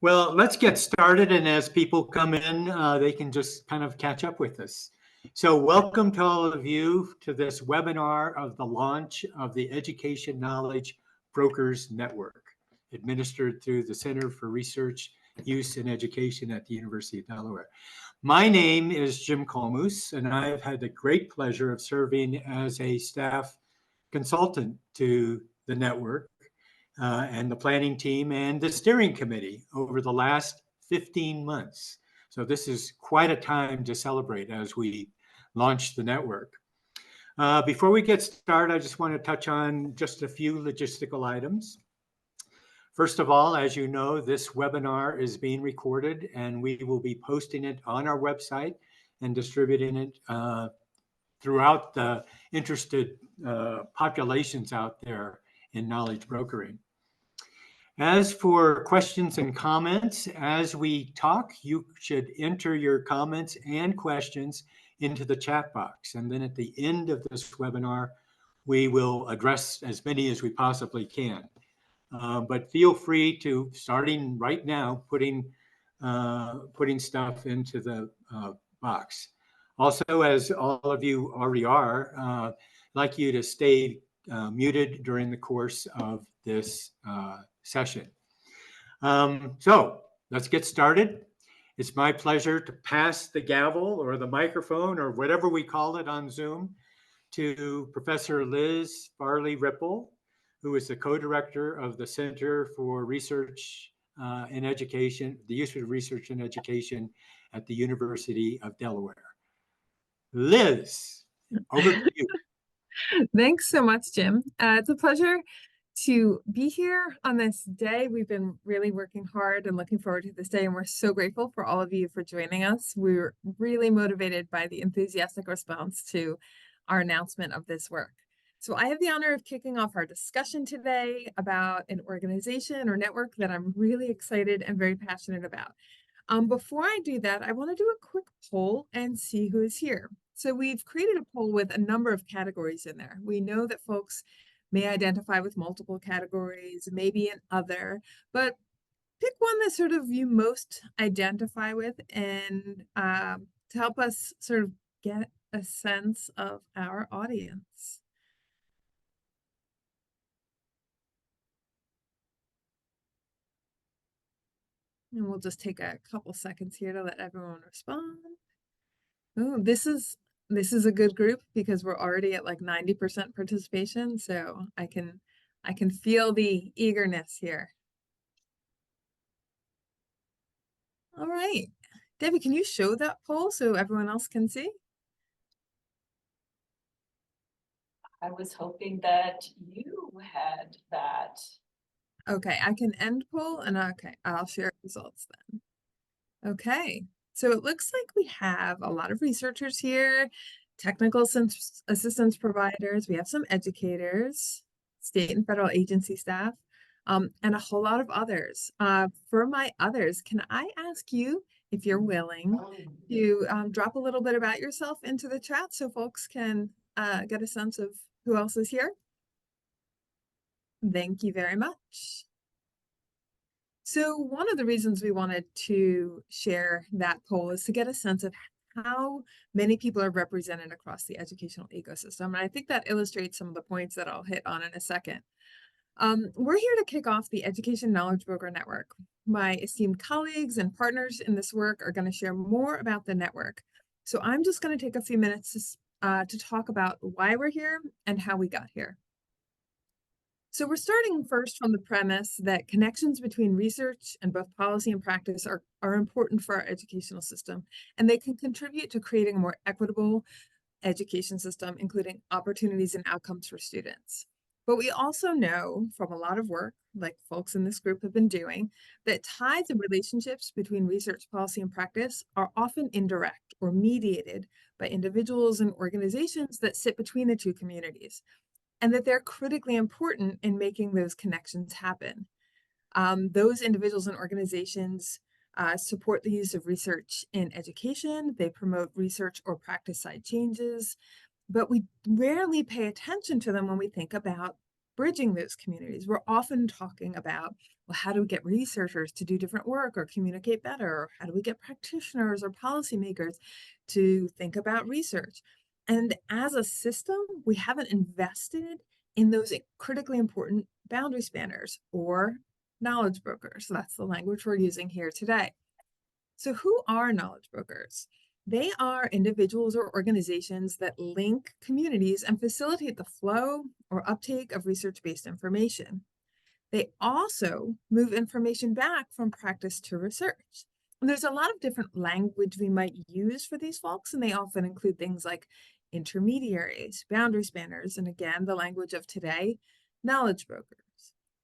Well, let's get started. And as people come in, they can just kind of catch up with us. So welcome to all of you to this webinar of the launch of the Education Knowledge Brokers Network, administered through the Center for Research, Use, and Education at the University of Delaware. My name is Jim Colmus, and I've had the great pleasure of serving as a staff consultant to the network and the planning team and the steering committee over the last 15 months. So this is quite a time to celebrate as we launch the network. Before we get started, I just want to touch on just a few logistical items. First of all, as you know, this webinar is being recorded and we will be posting it on our website and distributing it throughout the interested populations out there in knowledge brokering. As for questions and comments, as we talk, you should enter your comments and questions into the chat box. And then at the end of this webinar, we will address as many as we possibly can. But feel free to, starting right now, putting stuff into the box. Also, as all of you already are, I'd like you to stay muted during the course of this session. So let's get started. It's my pleasure to pass the gavel or the microphone or whatever we call it on Zoom to Professor Liz Farley-Ripple, who is the co-director of the Center for Research and Education, the Use of Research and Education at the University of Delaware. Liz, over to you. Thanks so much, Jim. It's a pleasure to be here on this day. We've been really working hard and looking forward to this day, and we're so grateful for all of you for joining us. We're really motivated by the enthusiastic response to our announcement of this work. So I have the honor of kicking off our discussion today about an organization or network that I'm really excited and very passionate about. Before I do that, I want to do a quick poll and see who is here. So we've created a poll with a number of categories in there. We know that folks may identify with multiple categories, maybe an other, but pick one that sort of you most identify with and to help us sort of get a sense of our audience. And we'll just take a couple seconds here to let everyone respond. Oh, this is a good group because we're already at like 90% participation, so I can feel the eagerness here. All right, Debbie, can you show that poll so everyone else can see? I was hoping that you had that. Okay, I can end poll and okay, I'll share results then. Okay, so it looks like we have a lot of researchers here, technical assistance providers, we have some educators, state and federal agency staff, and a whole lot of others. For my others, can I ask you, if you're willing, to drop a little bit about yourself into the chat so folks can get a sense of who else is here? Thank you very much. So one of the reasons we wanted to share that poll is to get a sense of how many people are represented across the educational ecosystem. And I think that illustrates some of the points that I'll hit on in a second. We're here to kick off the Education Knowledge Broker Network. My esteemed colleagues and partners in this work are going to share more about the network. So I'm just going to take a few minutes to talk about why we're here and how we got here. So we're starting first from the premise that connections between research and both policy and practice are important for our educational system, and they can contribute to creating a more equitable education system, including opportunities and outcomes for students. But we also know from a lot of work, like folks in this group have been doing, that ties and relationships between research, policy, and practice are often indirect or mediated by individuals and organizations that sit between the two communities, and that they're critically important in making those connections happen. Those individuals and organizations support the use of research in education. They promote research or practice side changes, but we rarely pay attention to them when we think about bridging those communities. We're often talking about, well, how do we get researchers to do different work or communicate better? Or how do we get practitioners or policymakers to think about research? And as a system, we haven't invested in those critically important boundary spanners or knowledge brokers. So that's the language we're using here today. So who are knowledge brokers? They are individuals or organizations that link communities and facilitate the flow or uptake of research-based information. They also move information back from practice to research. And there's a lot of different language we might use for these folks, and they often include things like intermediaries, boundary spanners, and again, the language of today, knowledge brokers.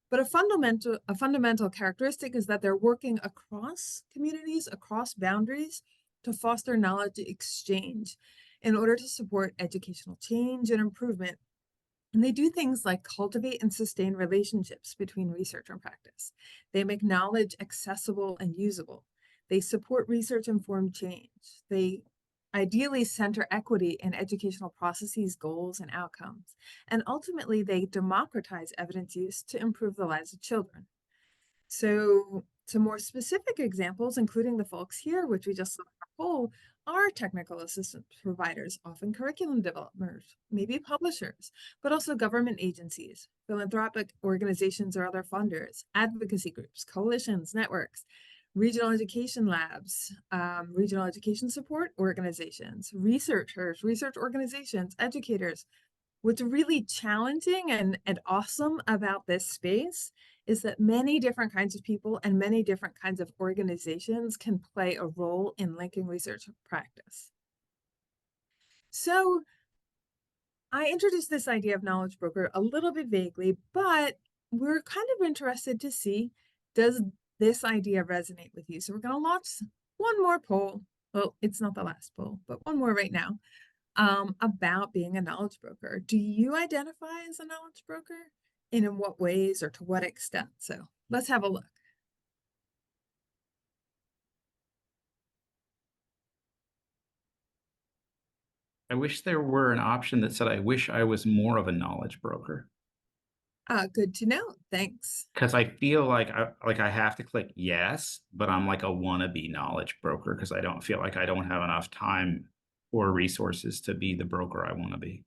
But a fundamental characteristic is that they're working across communities, across boundaries, to foster knowledge exchange in order to support educational change and improvement. And they do things like cultivate and sustain relationships between research and practice. They make knowledge accessible and usable. They support research-informed change. They ideally center equity in educational processes, goals, and outcomes. And ultimately, they democratize evidence use to improve the lives of children. So some more specific examples, including the folks here, which we just saw in our poll, are technical assistance providers, often curriculum developers, maybe publishers, but also government agencies, philanthropic organizations or other funders, advocacy groups, coalitions, networks, regional education labs, regional education support organizations, researchers, research organizations, educators. What's really challenging and awesome about this space is that many different kinds of people and many different kinds of organizations can play a role in linking research practice. So I introduced this idea of knowledge broker a little bit vaguely, but we're kind of interested to see, does this idea resonate with you? So we're going to launch one more poll. Well, it's not the last poll, but one more right now. About being a knowledge broker. Do you identify as a knowledge broker? And in what ways or to what extent? So let's have a look. I wish there were an option that said, I wish I was more of a knowledge broker. Good to know. Thanks. Because I feel like I have to click yes, but I'm like a wannabe knowledge broker because I don't feel like I don't have enough time or resources to be the broker I want to be.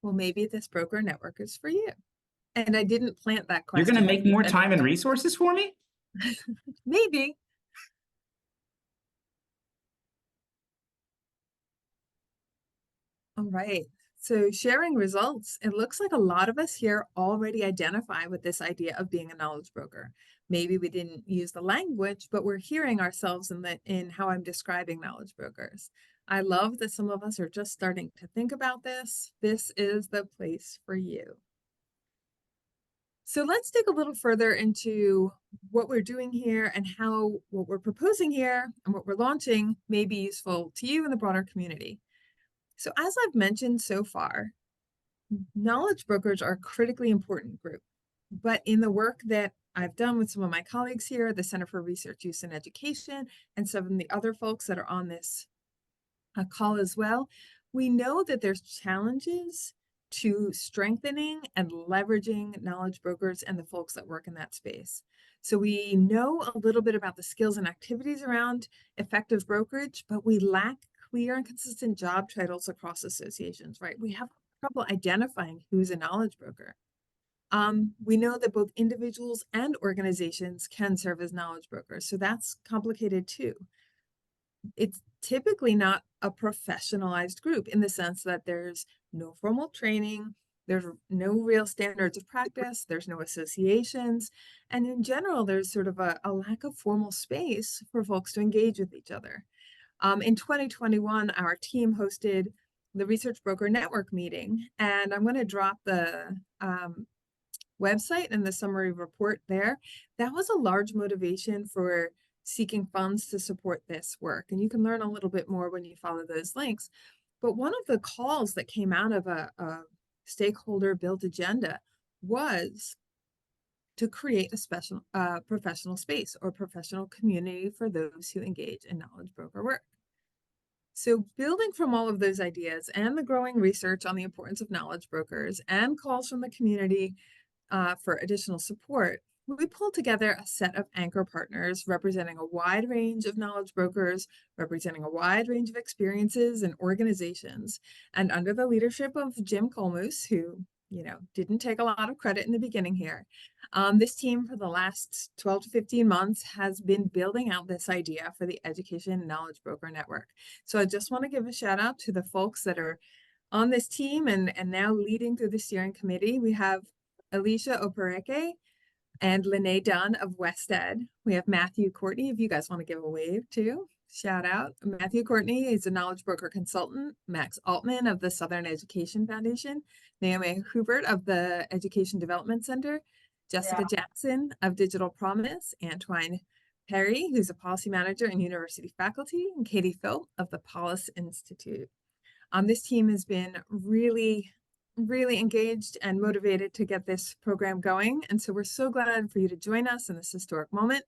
Well, maybe this broker network is for you. And I didn't plant that question. You're going to make more time and resources for me? Maybe. All right. So sharing results, it looks like a lot of us here already identify with this idea of being a knowledge broker. Maybe we didn't use the language, but we're hearing ourselves in how I'm describing knowledge brokers. I love that some of us are just starting to think about this. This is the place for you. So let's dig a little further into what we're doing here and how what we're proposing here and what we're launching may be useful to you and the broader community. So as I've mentioned so far, knowledge brokers are a critically important group. But in the work that I've done with some of my colleagues here at the Center for Research Use and Education and some of the other folks that are on this call as well, we know that there's challenges to strengthening and leveraging knowledge brokers and the folks that work in that space. So we know a little bit about the skills and activities around effective brokerage, but we lack clear and consistent job titles across associations, right? We have trouble identifying who's a knowledge broker. We know that both individuals and organizations can serve as knowledge brokers, so that's complicated too. It's typically not a professionalized group in the sense that there's no formal training, there's no real standards of practice, there's no associations, and in general, there's sort of a lack of formal space for folks to engage with each other. In 2021, our team hosted the Research Broker Network meeting, and I'm going to drop the website and the summary report there. That was a large motivation for seeking funds to support this work, and you can learn a little bit more when you follow those links. But one of the calls that came out of a stakeholder-built agenda was to create a special professional space or professional community for those who engage in knowledge broker work. So building from all of those ideas and the growing research on the importance of knowledge brokers and calls from the community, for additional support, we pulled together a set of anchor partners representing a wide range of knowledge brokers, representing a wide range of experiences and organizations. And under the leadership of Jim Colmoose, who, didn't take a lot of credit in the beginning here, this team for the last 12 to 15 months has been building out this idea for the Education Knowledge Broker Network. So I just want to give a shout out to the folks that are on this team and now leading through the steering committee. We have Alicia Okpareke and Lene Dunn of WestEd. We have Matthew Courtney, if you guys want to give a wave too. Shout out. Matthew Courtney is a knowledge broker consultant. Max Altman of the Southern Education Foundation. Naomi Hubert of the Education Development Center. Jessica Jackson of Digital Promise. Antoine Perry, who's a policy manager and university faculty. And Katie Phil of the Polis Institute. This team has been really engaged and motivated to get this program going. And so we're so glad for you to join us in this historic moment.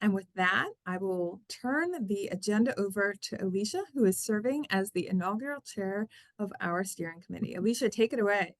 And with that, I will turn the agenda over to Alicia, who is serving as the inaugural chair of our steering committee. Alicia, take it away.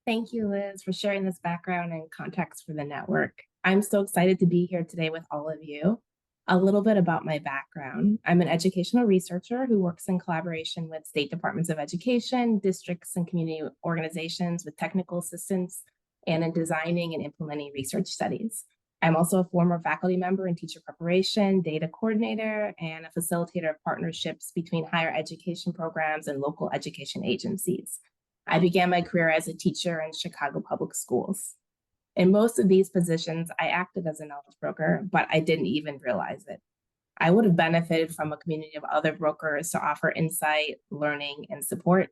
Thank you, Liz, for sharing this background and context for the network. I'm so excited to be here today with all of you. A little bit about my background. I'm an educational researcher who works in collaboration with state departments of education, districts, and community organizations with technical assistance and in designing and implementing research studies. I'm also a former faculty member in teacher preparation, data coordinator, and a facilitator of partnerships between higher education programs and local education agencies. I began my career as a teacher in Chicago public schools. In most of these positions, I acted as a knowledge broker, but I didn't even realize it. I would have benefited from a community of other brokers to offer insight, learning, and support.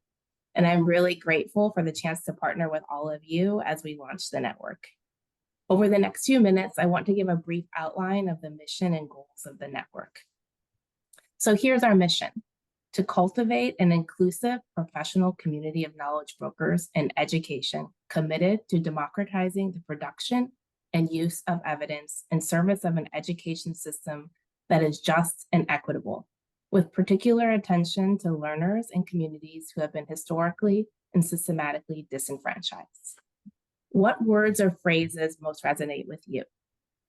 And I'm really grateful for the chance to partner with all of you as we launch the network. Over the next few minutes, I want to give a brief outline of the mission and goals of the network. So here's our mission: to cultivate an inclusive professional community of knowledge brokers in education committed to democratizing the production and use of evidence in service of an education system that is just and equitable, with particular attention to learners and communities who have been historically and systematically disenfranchised. What words or phrases most resonate with you?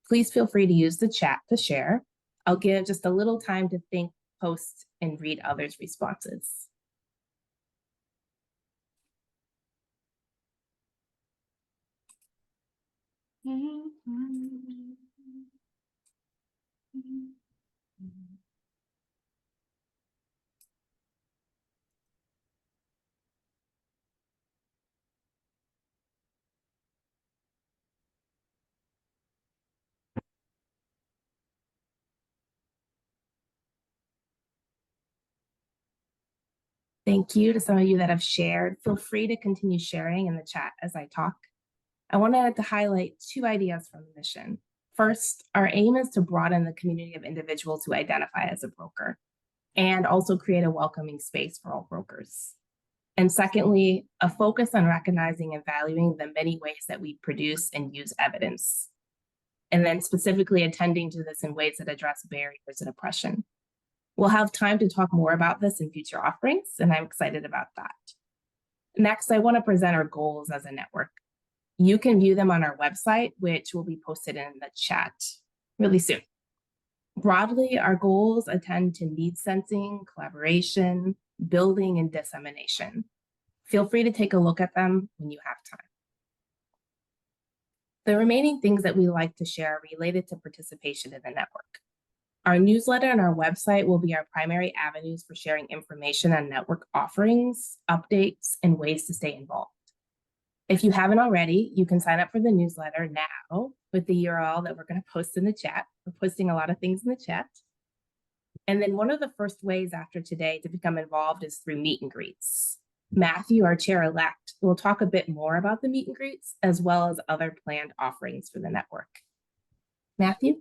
Please feel free to use the chat to share. I'll give just a little time to think, post, and read others' responses. Thank you to some of you that have shared. Feel free to continue sharing in the chat as I talk. I wanted to highlight two ideas from the mission. First, our aim is to broaden the community of individuals who identify as a broker and also create a welcoming space for all brokers. And secondly, a focus on recognizing and valuing the many ways that we produce and use evidence. And then specifically attending to this in ways that address barriers and oppression. We'll have time to talk more about this in future offerings, and I'm excited about that. Next, I want to present our goals as a network. You can view them on our website, which will be posted in the chat really soon. Broadly, our goals attend to need sensing, collaboration, building, and dissemination. Feel free to take a look at them when you have time. The remaining things that we like to share are related to participation in the network. Our newsletter and our website will be our primary avenues for sharing information on network offerings, updates, and ways to stay involved. If you haven't already, you can sign up for the newsletter now with the URL that we're going to post in the chat. We're posting a lot of things in the chat. And then one of the first ways after today to become involved is through meet and greets. Matthew, our chair-elect, will talk a bit more about the meet and greets as well as other planned offerings for the network. Matthew?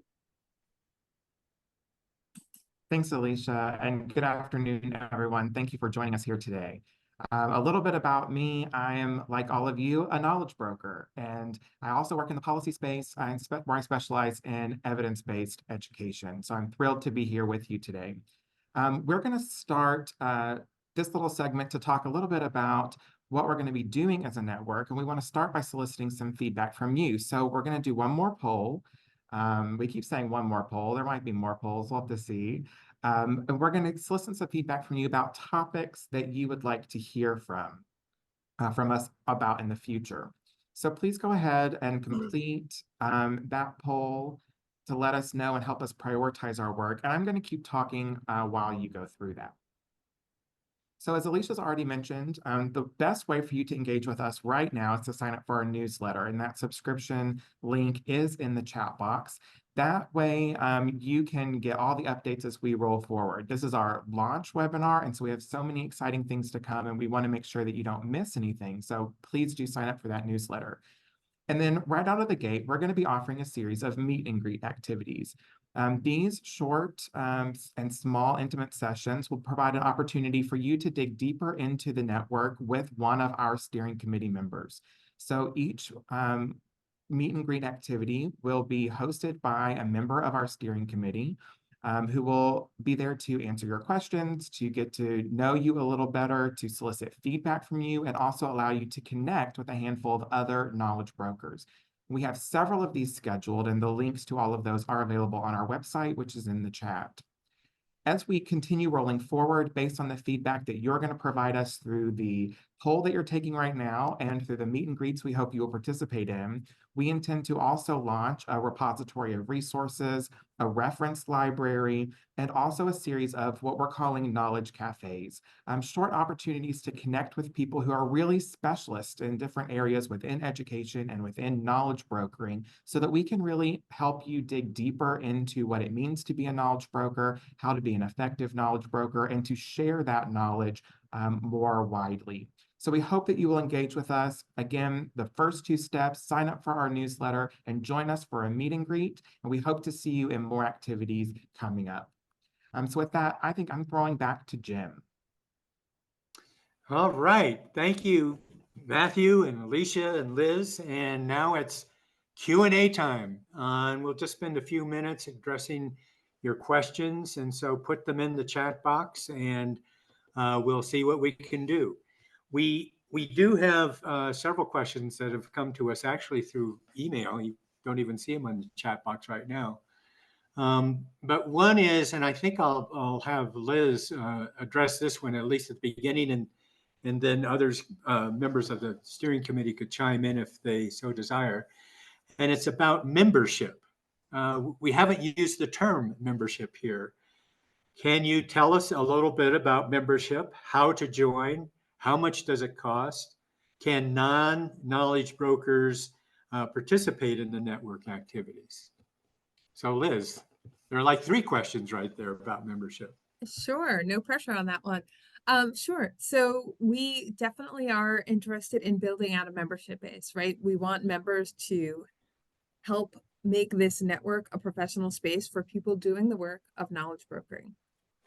Thanks, Alicia, and good afternoon, everyone. Thank you for joining us here today. A little bit about me. I am, like all of you, a knowledge broker, and I also work in the policy space where I specialize in evidence-based education. So I'm thrilled to be here with you today. We're going to start this little segment to talk a little bit about what we're going to be doing as a network, and we want to start by soliciting some feedback from you. So we're going to do one more poll. We keep saying one more poll. There might be more polls. We'll have to see. And we're going to solicit some feedback from you about topics that you would like to hear from us about in the future. So please go ahead and complete that poll to let us know and help us prioritize our work. And I'm going to keep talking while you go through that. So as Alicia's already mentioned, the best way for you to engage with us right now is to sign up for our newsletter, and that subscription link is in the chat box. That way, you can get all the updates as we roll forward. This is our launch webinar, and so we have so many exciting things to come, and we want to make sure that you don't miss anything. So please do sign up for that newsletter. And then right out of the gate, we're going to be offering a series of meet and greet activities. These short and small intimate sessions will provide an opportunity for you to dig deeper into the network with one of our steering committee members. So each meet and greet activity will be hosted by a member of our steering committee who will be there to answer your questions, to get to know you a little better, to solicit feedback from you, and also allow you to connect with a handful of other knowledge brokers. We have several of these scheduled, and the links to all of those are available on our website, which is in the chat. As we continue rolling forward, based on the feedback that you're going to provide us through the poll that you're taking right now and through the meet and greets we hope you will participate in, we intend to also launch a repository of resources, a reference library, and also a series of what we're calling knowledge cafes, short opportunities to connect with people who are really specialists in different areas within education and within knowledge brokering, so that we can really help you dig deeper into what it means to be a knowledge broker, how to be an effective knowledge broker, and to share that knowledge more widely. So we hope that you will engage with us. Again, the first two steps, sign up for our newsletter and join us for a meet and greet. And we hope to see you in more activities coming up. So with that, I think I'm throwing back to Jim. All right. Thank you, Matthew and Alicia and Liz. And now it's Q&A time. And we'll just spend a few minutes addressing your questions. And so put them in the chat box and we'll see what we can do. We do have several questions that have come to us actually through email. You don't even see them on the chat box right now. But one is, and I think I'll have Liz address this one at least at the beginning, and then others, members of the steering committee could chime in if they so desire. And it's about membership. We haven't used the term membership here. Can you tell us a little bit about membership, how to join, how much does it cost? Can non-knowledge brokers participate in the network activities? So Liz, there are like 3 questions right there about membership. Sure, no pressure on that one. Sure. So we definitely are interested in building out a membership base, right? We want members to help make this network a professional space for people doing the work of knowledge brokering.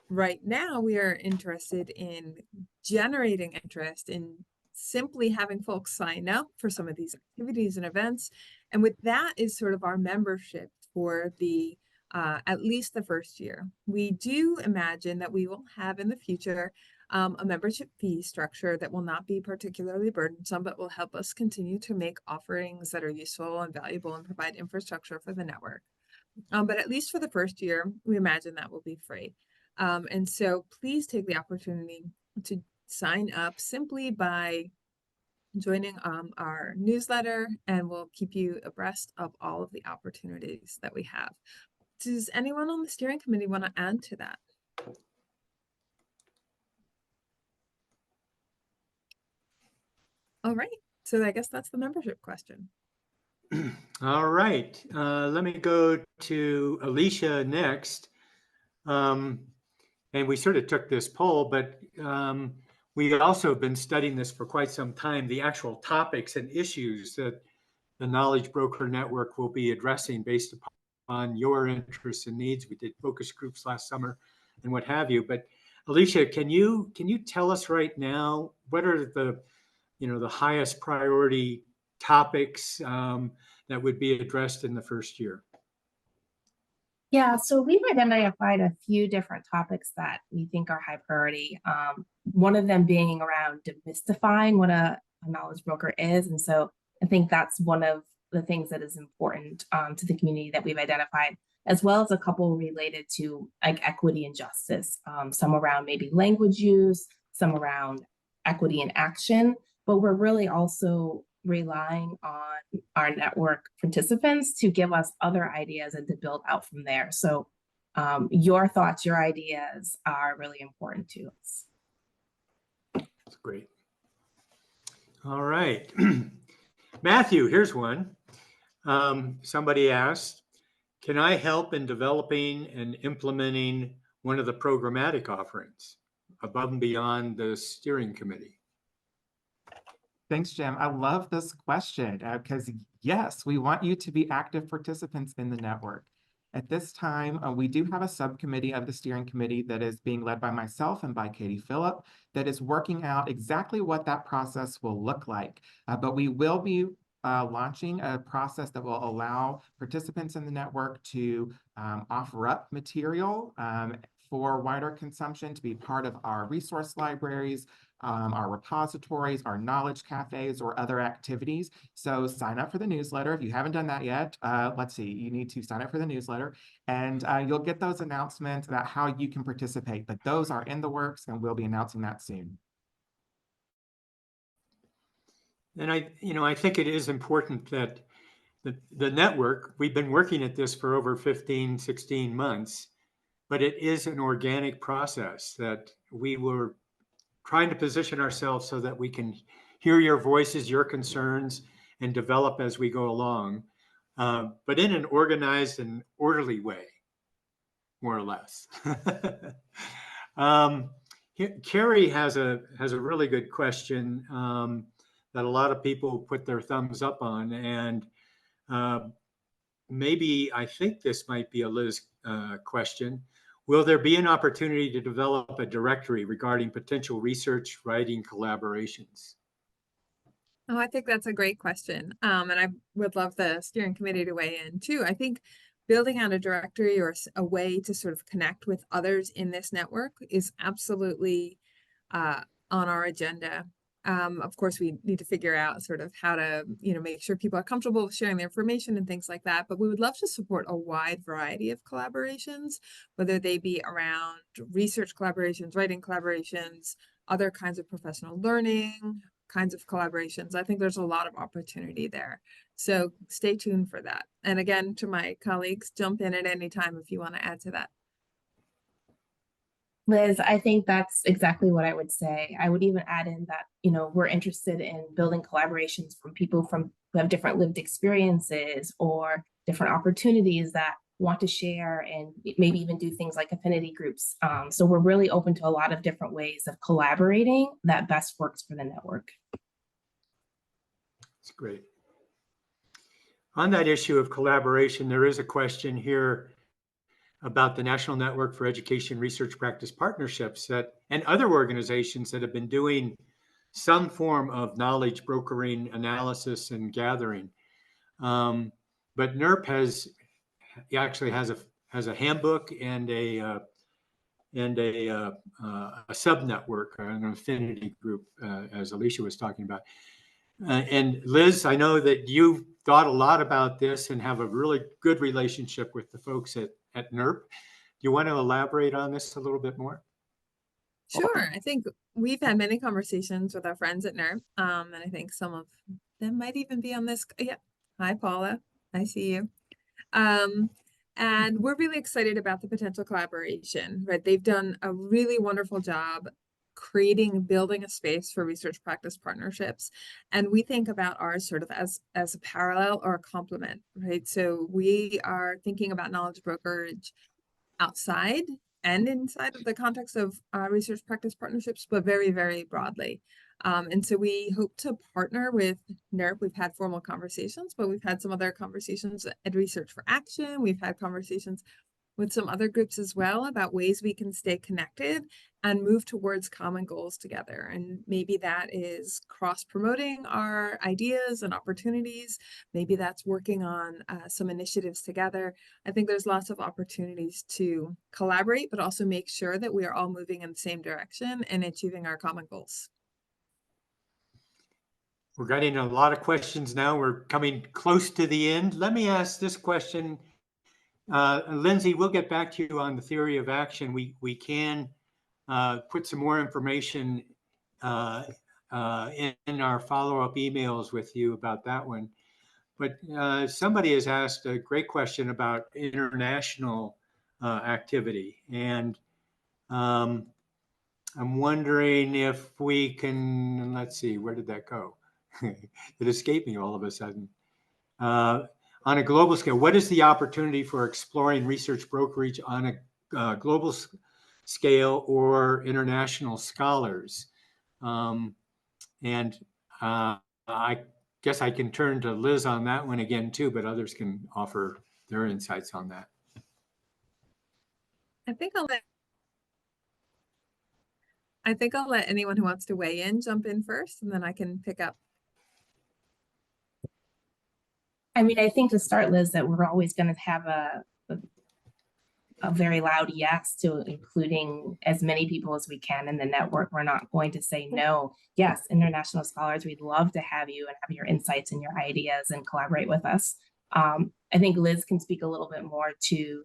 Right now, we are interested in generating interest in simply having folks sign up for some of these activities and events. And with that is sort of our membership for the at least the first year. We do imagine that we will have in the future a membership fee structure that will not be particularly burdensome, but will help us continue to make offerings that are useful and valuable and provide infrastructure for the network. But at least for the first year, we imagine that will be free. And so please take the opportunity to sign up simply by joining our newsletter, and we'll keep you abreast of all of the opportunities that we have. Does anyone on the steering committee want to add to that? All right, so I guess that's the membership question. All right, let me go to Alicia next. And we sort of took this poll, but we also have been studying this for quite some time, the actual topics and issues that the Knowledge Broker Network will be addressing based upon your interests and needs. We did focus groups last summer and what have you. But Alicia, can you tell us right now, what are the highest priority topics that would be addressed in the first year? Yeah, so we've identified a few different topics that we think are high priority. One of them being around demystifying what a knowledge broker is. And so I think that's one of the things that is important to the community that we've identified, as well as a couple related to like equity and justice, some around maybe language use, some around equity in action, but we're really also relying on our network participants to give us other ideas and to build out from there. So your thoughts, your ideas are really important to us. That's great. All right. Matthew, here's one. Somebody asked, can I help in developing and implementing one of the programmatic offerings above and beyond the steering committee? Thanks, Jim. I love this question because yes, we want you to be active participants in the network. At this time, we do have a subcommittee of the steering committee that is being led by myself and by Katie Phillip that is working out exactly what that process will look like. But we will be launching a process that will allow participants in the network to offer up material for wider consumption, to be part of our resource libraries, our repositories, our knowledge cafes, or other activities. So sign up for the newsletter. If you haven't done that yet, let's see, you need to sign up for the newsletter and you'll get those announcements about how you can participate. But those are in the works and we'll be announcing that soon. And I think it is important that the network, we've been working at this for over 15, 16 months, but it is an organic process that we were trying to position ourselves so that we can hear your voices, your concerns, and develop as we go along, but in an organized and orderly way, more or less. Carrie has a really good question that a lot of people put their thumbs up on, and maybe I think this might be a Liz question. Will there be an opportunity to develop a directory regarding potential research writing collaborations? Oh, I think that's a great question. And I would love the steering committee to weigh in too. I think building out a directory or a way to sort of connect with others in this network is absolutely on our agenda. Of course, we need to figure out sort of how to, make sure people are comfortable with sharing their information and things like that. But we would love to support a wide variety of collaborations, whether they be around research collaborations, writing collaborations, other kinds of professional learning kinds of collaborations. I think there's a lot of opportunity there. So stay tuned for that. And again, to my colleagues, jump in at any time if you want to add to that. Liz, I think that's exactly what I would say. I would even add in that, we're interested in building collaborations from people who have different lived experiences or different opportunities that want to share and maybe even do things like affinity groups. So we're really open to a lot of different ways of collaborating that best works for the network. That's great. On that issue of collaboration, there is a question here about the National Network for Education Research Practice Partnerships and other organizations that have been doing some form of knowledge brokering, analysis, and gathering. But NERP actually has a handbook and a sub-network, an affinity group, as Alicia was talking about. And Liz, I know that you've thought a lot about this and have a really good relationship with the folks at NERP. Do you want to elaborate on this a little bit more? Sure. I think we've had many conversations with our friends at NERP, and I think some of them might even be on this. Yeah. Hi, Paula. I see you. And we're really excited about the potential collaboration, right? They've done a really wonderful job building a space for research practice partnerships. And we think about ours sort of as a parallel or a complement, right? So we are thinking about knowledge brokerage outside and inside of the context of research practice partnerships, but very, very broadly. And so we hope to partner with NERP. We've had formal conversations, but we've had some other conversations at Research for Action. We've had conversations with some other groups as well about ways we can stay connected and move towards common goals together. And maybe that is cross-promoting our ideas and opportunities. Maybe that's working on some initiatives together. I think there's lots of opportunities to collaborate, but also make sure that we are all moving in the same direction and achieving our common goals. We're getting a lot of questions now. We're coming close to the end. Let me ask this question. Lindsay, we'll get back to you on the theory of action. We can put some more information in our follow-up emails with you about that one. But somebody has asked a great question about international activity. And I'm wondering if we can, let's see, where did that go? It escaped me all of a sudden. On a global scale, what is the opportunity for exploring research brokerage on a global scale or international scholars? And I guess I can turn to Liz on that one again too, but others can offer their insights on that. I think I'll let anyone who wants to weigh in jump in first, and then I can pick up. I mean, I think to start, Liz, that we're always going to have a very loud yes to including as many people as we can in the network. We're not going to say no. Yes, international scholars, we'd love to have you and have your insights and your ideas and collaborate with us. I think Liz can speak a little bit more to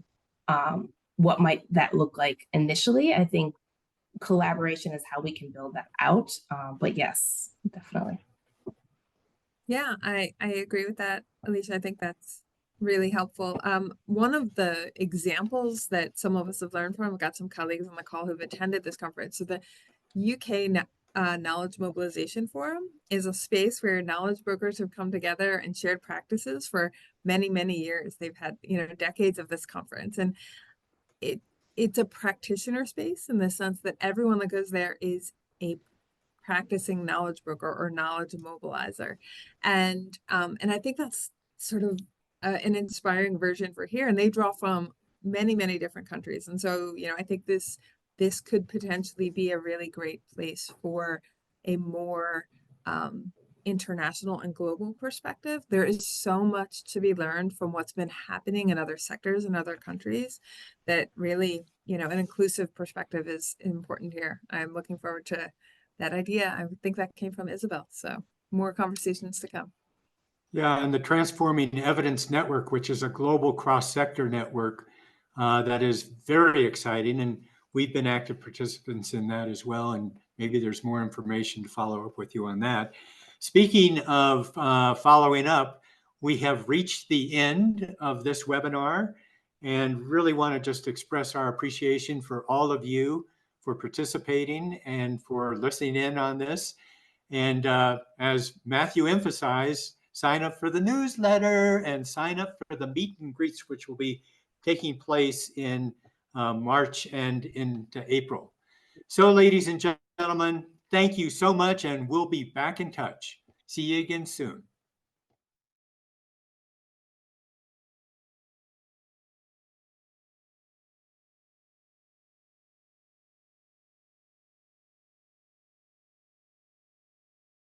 what might that look like initially. I think collaboration is how we can build that out. But yes, definitely. Yeah, I agree with that, Alicia. I think that's really helpful. One of the examples that some of us have learned from, we've got some colleagues on the call who've attended this conference. So the UK Knowledge Mobilization Forum is a space where knowledge brokers have come together and shared practices for many, many years. They've had, decades of this conference. And it's a practitioner space in the sense that everyone that goes there is a practicing knowledge broker or knowledge mobilizer. And I think that's sort of an inspiring version for here. And they draw from many, many different countries. And so, I think this could potentially be a really great place for a more international and global perspective. There is so much to be learned from what's been happening in other sectors and other countries that really, an inclusive perspective is important here. I'm looking forward to that idea. I think that came from Isabel. So more conversations to come. Yeah, and the Transforming Evidence Network, which is a global cross-sector network that is very exciting. And we've been active participants in that as well. And maybe there's more information to follow up with you on that. Speaking of following up, we have reached the end of this webinar and really want to just express our appreciation for all of you for participating and for listening in on this. And as Matthew emphasized, sign up for the newsletter and sign up for the meet and greets, which will be taking place in March and into April. So, ladies and gentlemen, thank you so much, and we'll be back in touch. See you again soon.